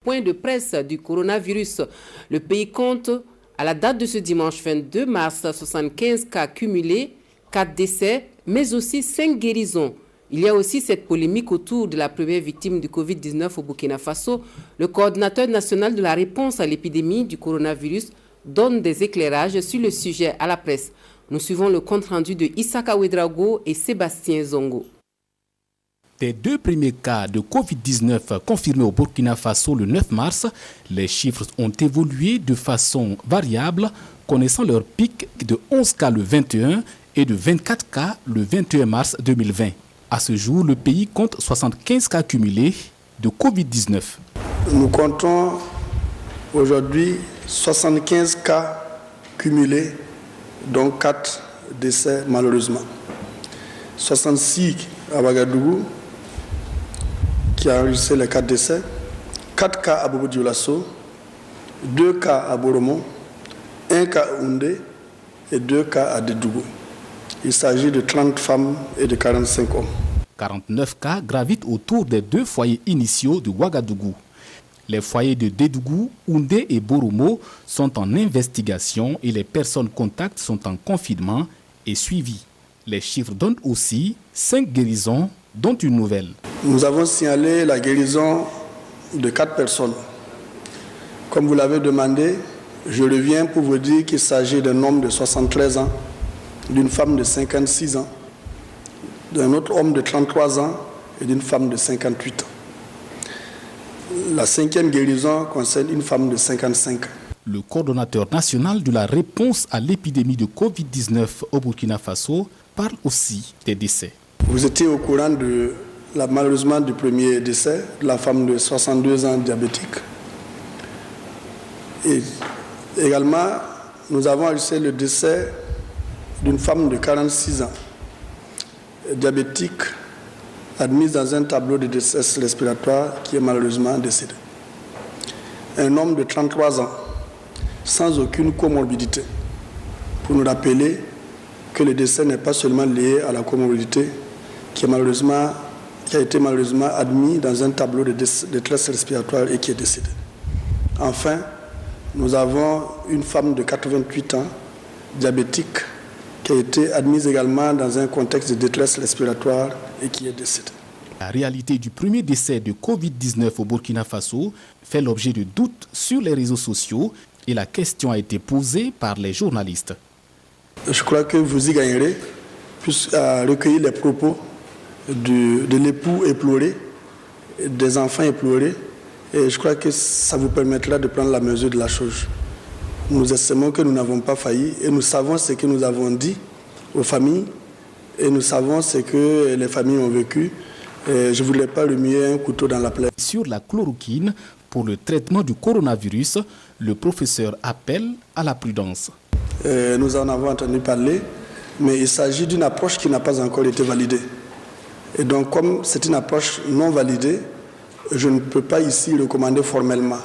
Point de presse du coronavirus. Le pays compte, à la date de ce dimanche 22 mars, 75 cas cumulés, 4 décès, mais aussi 5 guérisons. Il y a aussi cette polémique autour de la première victime du Covid-19 au Burkina Faso. Le coordinateur national de la réponse à l'épidémie du coronavirus donne des éclairages sur le sujet à la presse. Nous suivons le compte-rendu de Issaka Ouedraogo et Sébastien Zongo. Des 2 premiers cas de Covid-19 confirmés au Burkina Faso le 9 mars, les chiffres ont évolué de façon variable, connaissant leur pic de 11 cas le 21 et de 24 cas le 21 mars 2020. À ce jour, le pays compte 75 cas cumulés de Covid-19. Nous comptons aujourd'hui 75 cas cumulés, dont 4 décès malheureusement. 66 à Ouagadougou, qui a enregistré les 4 décès, 4 cas à Bobo-Dioulasso, 2 cas à Boromo, 1 cas à Oundé et 2 cas à Dédougou. Il s'agit de 30 femmes et de 45 hommes. 49 cas gravitent autour des 2 foyers initiaux de Ouagadougou. Les foyers de Dédougou, Oundé et Boromo sont en investigation et les personnes contacts sont en confinement et suivies. Les chiffres donnent aussi 5 guérisons, dont une nouvelle. Nous avons signalé la guérison de 4 personnes. Comme vous l'avez demandé, je reviens pour vous dire qu'il s'agit d'un homme de 73 ans, d'une femme de 56 ans, d'un autre homme de 33 ans et d'une femme de 58 ans. La 5e guérison concerne une femme de 55 ans. Le coordonnateur national de la réponse à l'épidémie de Covid-19 au Burkina Faso parle aussi des décès. Vous étiez au courant malheureusement du premier décès de la femme de 62 ans diabétique. Et également, nous avons enregistré le décès d'une femme de 46 ans diabétique admise dans un tableau de détresse respiratoire qui est malheureusement décédé. Un homme de 33 ans sans aucune comorbidité, pour nous rappeler que le décès n'est pas seulement lié à la comorbidité qui a été malheureusement admis dans un tableau de détresse respiratoire et qui est décédé. Enfin, nous avons une femme de 88 ans, diabétique, qui a été admise également dans un contexte de détresse respiratoire et qui est décédée. La réalité du premier décès de Covid-19 au Burkina Faso fait l'objet de doutes sur les réseaux sociaux et la question a été posée par les journalistes. Je crois que vous y gagnerez, puisqu'à recueillir les propos de l'époux éploré, des enfants éplorés, et je crois que ça vous permettra de prendre la mesure de la chose. Nous estimons que nous n'avons pas failli et nous savons ce que nous avons dit aux familles et nous savons ce que les familles ont vécu. Et je ne voulais pas remuer un couteau dans la plaie. Sur la chloroquine, pour le traitement du coronavirus, le professeur appelle à la prudence. Nous en avons entendu parler, mais il s'agit d'une approche qui n'a pas encore été validée. Et donc, comme c'est une approche non validée, je ne peux pas ici recommander formellement.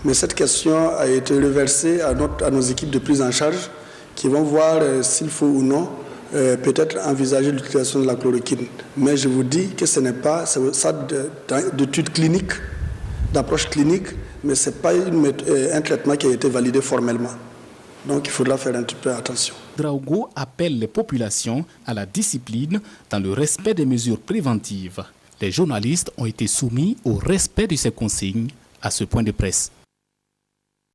Mais cette question a été reversée à nos équipes de prise en charge qui vont voir s'il faut ou non peut-être envisager l'utilisation de la chloroquine. Mais je vous dis que ce n'est pas ça d'études cliniques, d'approche clinique, mais ce n'est pas un traitement qui a été validé formellement. Donc il faudra faire un petit peu attention. Ouedraogo appelle les populations à la discipline dans le respect des mesures préventives. Les journalistes ont été soumis au respect de ces consignes à ce point de presse.